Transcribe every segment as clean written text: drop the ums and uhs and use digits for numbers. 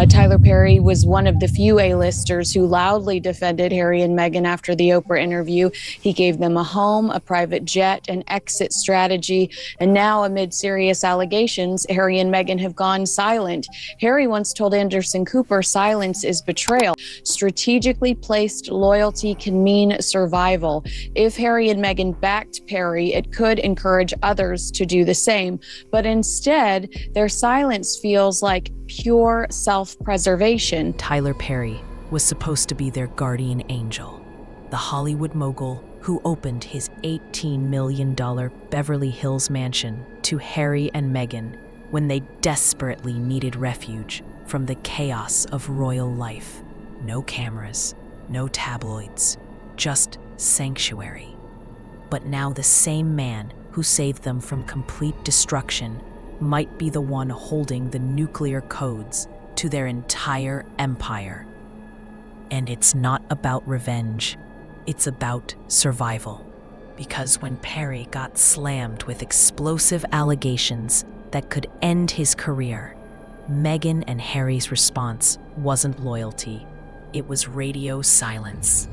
Tyler Perry was one of the few A-listers who loudly defended Harry and Meghan after the Oprah interview. He gave them a home, a private jet, an exit strategy, and now, amid serious allegations, Harry and Meghan have gone silent. Harry once told Anderson Cooper, "Silence is betrayal." Strategically placed loyalty can mean survival. If Harry and Meghan backed Perry, it could encourage others to do the same. But instead, their silence feels like pure self-preservation. Tyler Perry was supposed to be their guardian angel, the Hollywood mogul who opened his $18 million Beverly Hills mansion to Harry and Meghan when they desperately needed refuge from the chaos of royal life. No cameras, no tabloids, just sanctuary. But now the same man who saved them from complete destruction might be the one holding the nuclear codes to their entire empire. And it's not about revenge, it's about survival. Because when Perry got slammed with explosive allegations that could end his career, Meghan and Harry's response wasn't loyalty, it was radio silence.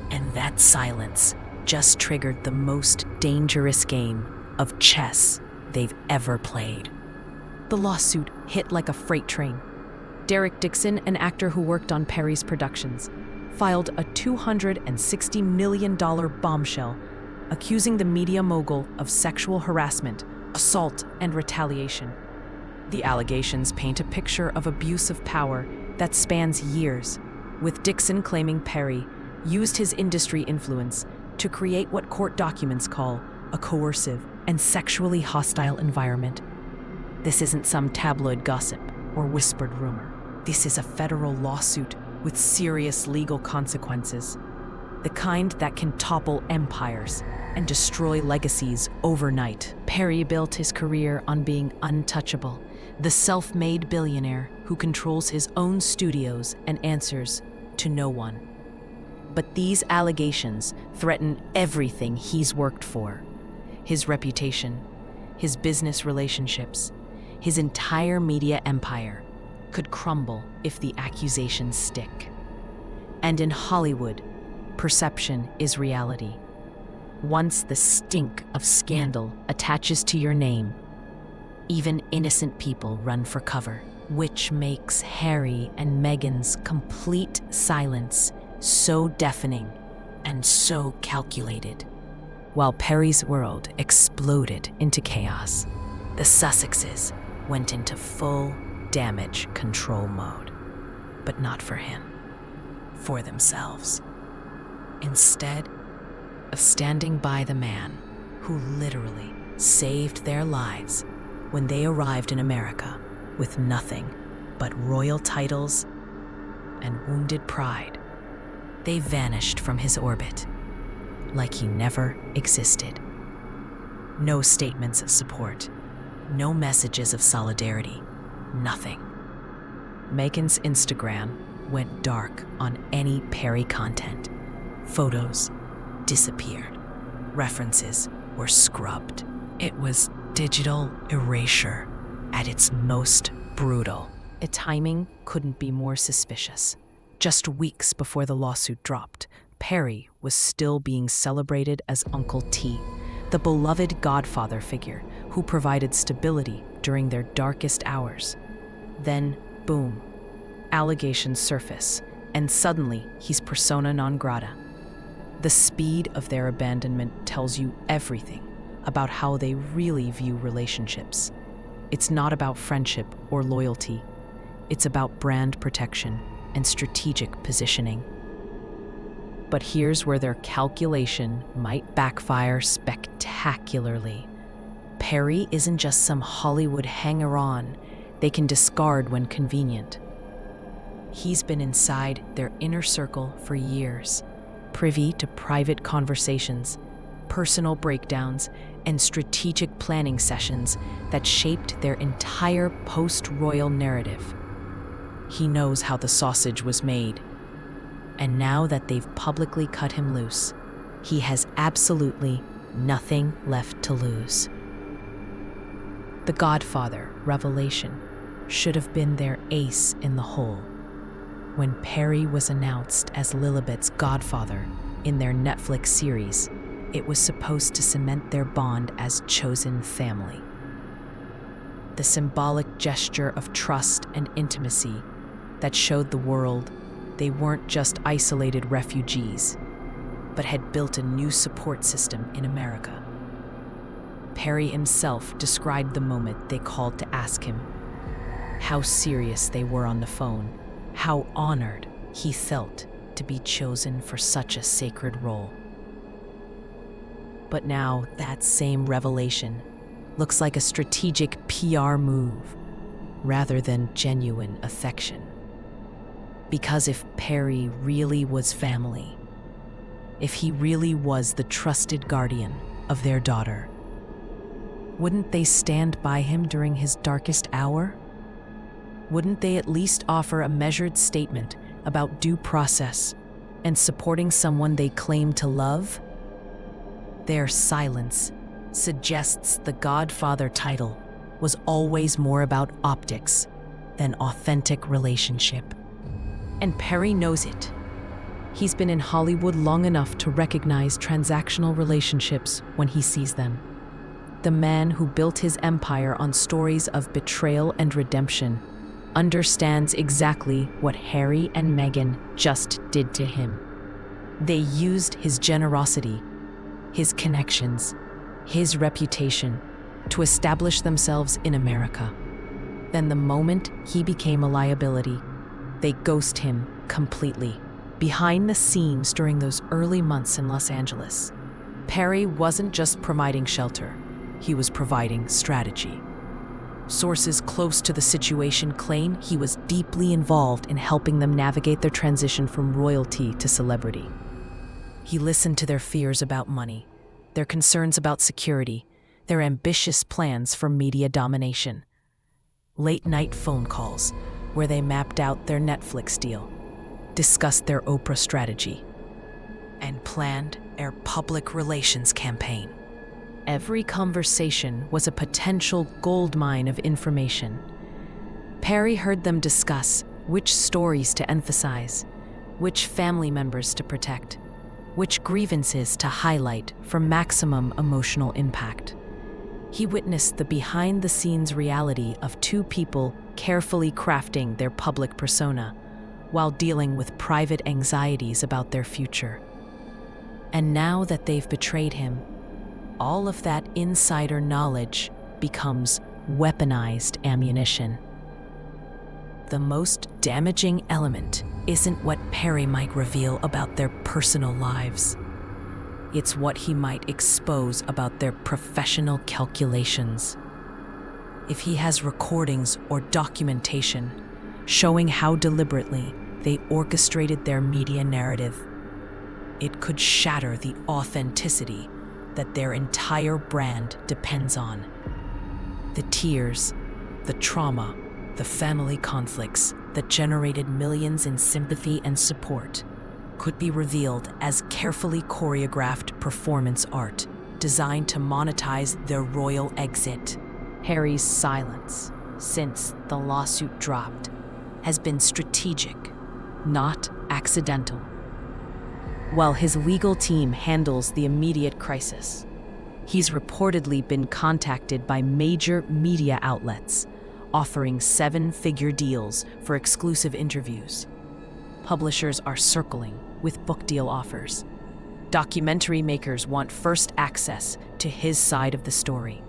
And that silence just triggered the most dangerous game of chess they've ever played. The lawsuit hit like a freight train. Derek Dixon, an actor who worked on Perry's productions, filed a $260 million bombshell accusing the media mogul of sexual harassment, assault, and retaliation. The allegations paint a picture of abuse of power that spans years, with Dixon claiming Perry used his industry influence to create what court documents call a coercive and sexually hostile environment. This isn't some tabloid gossip or whispered rumor. This is a federal lawsuit with serious legal consequences, the kind that can topple empires and destroy legacies overnight. Perry built his career on being untouchable, the self-made billionaire who controls his own studios and answers to no one. But these allegations threaten everything he's worked for: his reputation, his business relationships, his entire media empire could crumble if the accusations stick. And in Hollywood, perception is reality. Once the stink of scandal attaches to your name, even innocent people run for cover, which makes Harry and Meghan's complete silence so deafening and so calculated. While Perry's world exploded into chaos, the Sussexes went into full damage control mode. But not for him, for themselves. Instead of standing by the man who literally saved their lives when they arrived in America with nothing but royal titles and wounded pride, they vanished from his orbit like he never existed. No statements of support, no messages of solidarity, nothing. Meghan's Instagram went dark on any Perry content. Photos disappeared. References were scrubbed. It was digital erasure at its most brutal. The timing couldn't be more suspicious. Just weeks before the lawsuit dropped, Perry was still being celebrated as Uncle T, the beloved godfather figure who provided stability during their darkest hours. Then, boom, allegations surface, and suddenly he's persona non grata. The speed of their abandonment tells you everything about how they really view relationships. It's not about friendship or loyalty. It's about brand protection and strategic positioning. But here's where their calculation might backfire spectacularly. Perry isn't just some Hollywood hanger-on they can discard when convenient. He's been inside their inner circle for years, privy to private conversations, personal breakdowns, and strategic planning sessions that shaped their entire post-royal narrative. He knows how the sausage was made, and now that they've publicly cut him loose, he has absolutely nothing left to lose. The Godfather revelation. should have been their ace in the hole. When Perry was announced as Lilibet's godfather in their Netflix series, it was supposed to cement their bond as chosen family. The symbolic gesture of trust and intimacy that showed the world they weren't just isolated refugees, but had built a new support system in America. Perry himself described the moment they called to ask him how serious they were on the phone, how honored he felt to be chosen for such a sacred role. But now that same revelation looks like a strategic PR move rather than genuine affection. Because if Perry really was family, if he really was the trusted guardian of their daughter, wouldn't they stand by him during his darkest hour? Wouldn't they at least offer a measured statement about due process and supporting someone they claim to love? Their silence suggests the Godfather title was always more about optics than authentic relationship. And Perry knows it. He's been in Hollywood long enough to recognize transactional relationships when he sees them. The man who built his empire on stories of betrayal and redemption understands exactly what Harry and Meghan just did to him. They used his generosity, his connections, his reputation to establish themselves in America. Then the moment he became a liability, they ghost him completely. Behind the scenes during those early months in Los Angeles, Perry wasn't just providing shelter, he was providing strategy. Sources close to the situation claim he was deeply involved in helping them navigate their transition from royalty to celebrity. He listened to their fears about money, their concerns about security, their ambitious plans for media domination. Late-night phone calls where they mapped out their Netflix deal, discussed their Oprah strategy, and planned their public relations campaign. Every conversation was a potential goldmine of information. Perry heard them discuss which stories to emphasize, which family members to protect, which grievances to highlight for maximum emotional impact. He witnessed the behind-the-scenes reality of two people carefully crafting their public persona while dealing with private anxieties about their future. And now that they've betrayed him, all of that insider knowledge becomes weaponized ammunition. The most damaging element isn't what Perry might reveal about their personal lives. It's what he might expose about their professional calculations. If he has recordings or documentation showing how deliberately they orchestrated their media narrative, it could shatter the authenticity that their entire brand depends on. The tears, the trauma, the family conflicts that generated millions in sympathy and support could be revealed as carefully choreographed performance art designed to monetize their royal exit. Harry's silence since the lawsuit dropped has been strategic, not accidental. While his legal team handles the immediate crisis, he's reportedly been contacted by major media outlets, offering seven-figure deals for exclusive interviews. Publishers are circling with book deal offers. Documentary makers want first access to his side of the story,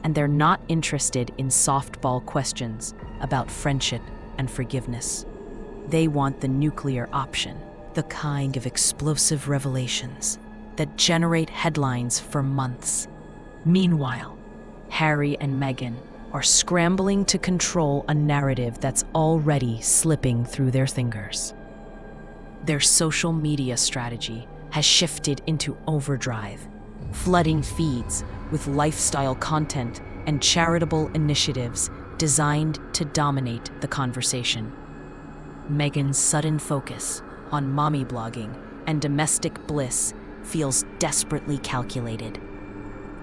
and they're not interested in softball questions about friendship and forgiveness. They want the nuclear option, the kind of explosive revelations that generate headlines for months. Meanwhile, Harry and Meghan are scrambling to control a narrative that's already slipping through their fingers. Their social media strategy has shifted into overdrive, flooding feeds with lifestyle content and charitable initiatives designed to dominate the conversation. Meghan's sudden focus on mommy blogging and domestic bliss feels desperately calculated,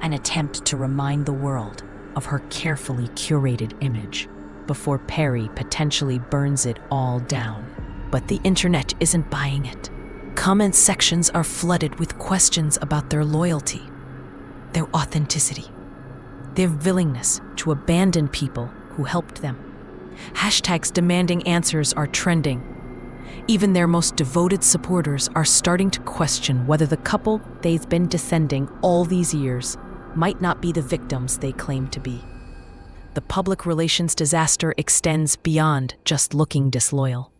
an attempt to remind the world of her carefully curated image. before Perry potentially burns it all down. But the internet isn't buying it. Comment sections are flooded with questions about their loyalty, their authenticity, their willingness to abandon people who helped them. Hashtags demanding answers are trending. Even their most devoted supporters are starting to question whether the couple they've been defending all these years might not be the victims they claim to be. The public relations disaster extends beyond just looking disloyal.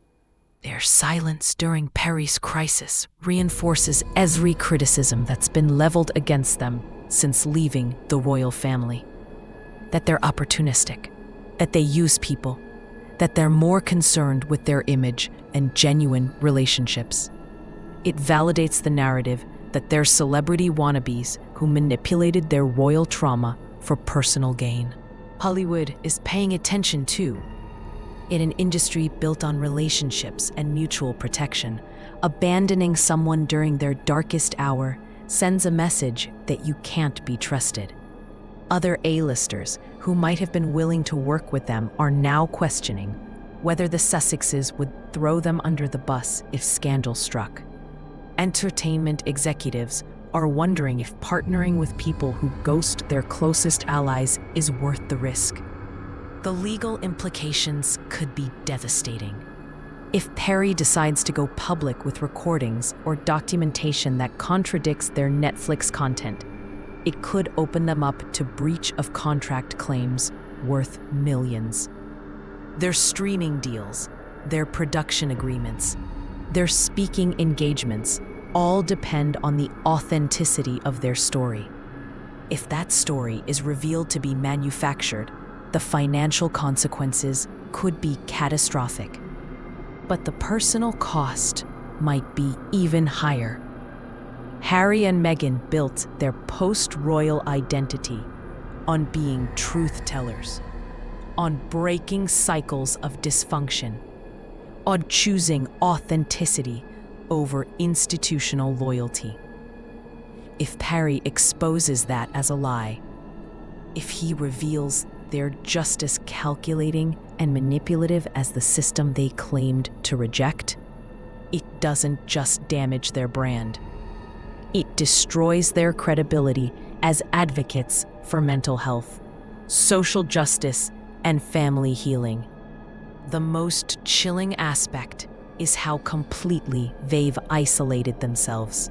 Their silence during Perry's crisis reinforces every criticism that's been leveled against them since leaving the royal family. That they're opportunistic, that they use people, that they're more concerned with their image and genuine relationships. It validates the narrative that they're celebrity wannabes who manipulated their royal trauma for personal gain. Hollywood is paying attention too. In an industry built on relationships and mutual protection, abandoning someone during their darkest hour sends a message that you can't be trusted. Other A-listers who might have been willing to work with them are now questioning whether the Sussexes would throw them under the bus if scandal struck. Entertainment executives are wondering if partnering with people who ghost their closest allies is worth the risk. The legal implications could be devastating. If Perry decides to go public with recordings or documentation that contradicts their Netflix content, it could open them up to breach of contract claims worth millions. Their streaming deals, their production agreements, their speaking engagements all depend on the authenticity of their story. If that story is revealed to be manufactured, the financial consequences could be catastrophic. But the personal cost might be even higher. Harry and Meghan built their post-royal identity on being truth-tellers, on breaking cycles of dysfunction, on choosing authenticity over institutional loyalty. If Perry exposes that as a lie, if he reveals they're just as calculating and manipulative as the system they claimed to reject, it doesn't just damage their brand. It destroys their credibility as advocates for mental health, social justice, and family healing. The most chilling aspect is how completely they've isolated themselves.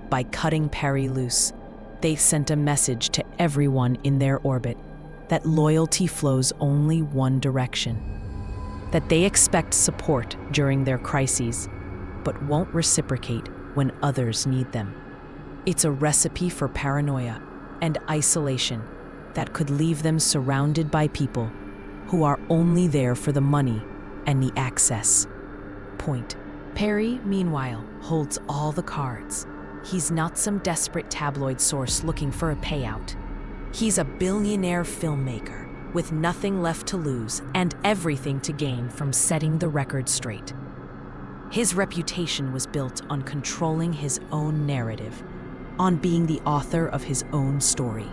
By cutting Perry loose, they've sent a message to everyone in their orbit that loyalty flows only one direction, that they expect support during their crises, but won't reciprocate when others need them. It's a recipe for paranoia and isolation that could leave them surrounded by people who are only there for the money and the access. Point. Perry, meanwhile, holds all the cards. He's not some desperate tabloid source looking for a payout. He's a billionaire filmmaker with nothing left to lose and everything to gain from setting the record straight. His reputation was built on controlling his own narrative, on being the author of his own story.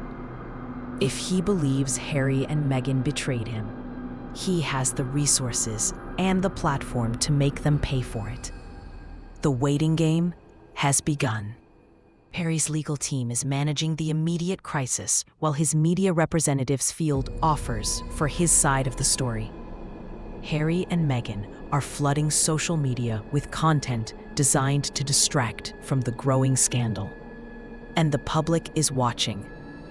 If he believes Harry and Meghan betrayed him, he has the resources and the platform to make them pay for it. The waiting game has begun. Perry's legal team is managing the immediate crisis while his media representatives field offers for his side of the story. Harry and Meghan are flooding social media with content designed to distract from the growing scandal. And the public is watching,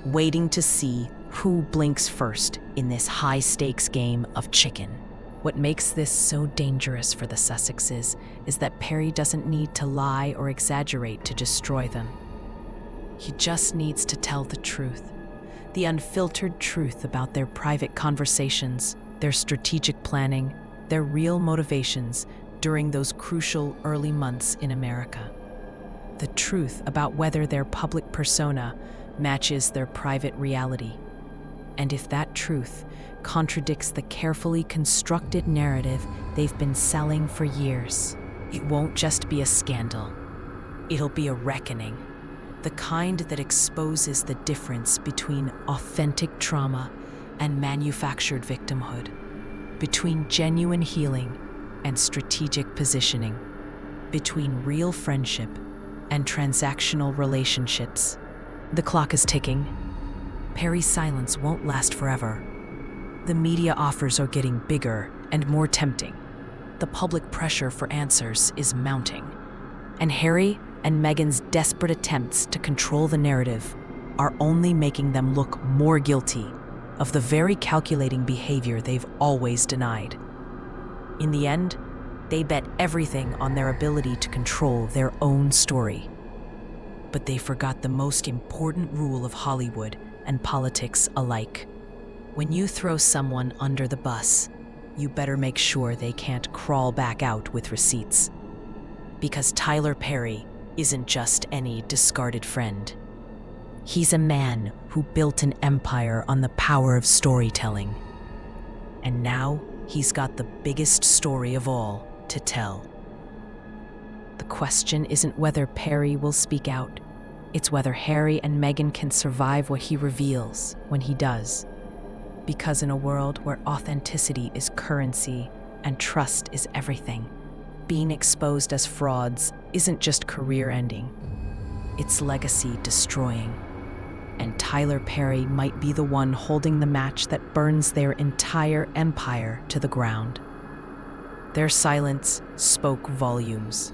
waiting to see who blinks first in this high-stakes game of chicken. What makes this so dangerous for the Sussexes is that Perry doesn't need to lie or exaggerate to destroy them. He just needs to tell the truth, the unfiltered truth about their private conversations, their strategic planning, their real motivations during those crucial early months in America. The truth about whether their public persona matches their private reality. And if that truth contradicts the carefully constructed narrative they've been selling for years, it won't just be a scandal. It'll be a reckoning, the kind that exposes the difference between authentic trauma and manufactured victimhood. between genuine healing and strategic positioning, between real friendship and transactional relationships. The clock is ticking. Perry's silence won't last forever. The media offers are getting bigger and more tempting. The public pressure for answers is mounting. And Harry and Meghan's desperate attempts to control the narrative are only making them look more guilty of the very calculating behavior they've always denied. In the end, they bet everything on their ability to control their own story. But they forgot the most important rule of Hollywood and politics alike. When you throw someone under the bus, you better make sure they can't crawl back out with receipts. Because Tyler Perry isn't just any discarded friend. He's a man who built an empire on the power of storytelling. And now he's got the biggest story of all to tell. The question isn't whether Perry will speak out. It's whether Harry and Meghan can survive what he reveals when he does. Because in a world where authenticity is currency and trust is everything, being exposed as frauds isn't just career-ending. It's legacy-destroying. And Tyler Perry might be the one holding the match that burns their entire empire to the ground. Their silence spoke volumes.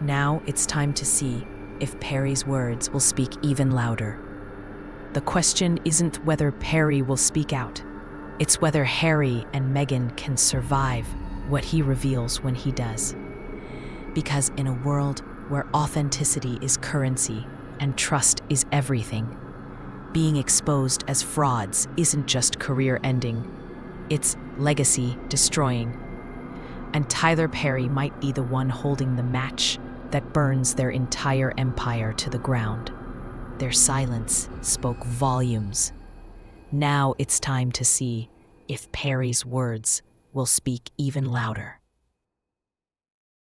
Now it's time to see if Perry's words will speak even louder. The question isn't whether Perry will speak out. It's whether Harry and Meghan can survive what he reveals when he does. Because in a world where authenticity is currency and trust is everything, being exposed as frauds isn't just career-ending, it's legacy-destroying. And Tyler Perry might be the one holding the match that burns their entire empire to the ground. Their silence spoke volumes. Now it's time to see if Perry's words will speak even louder.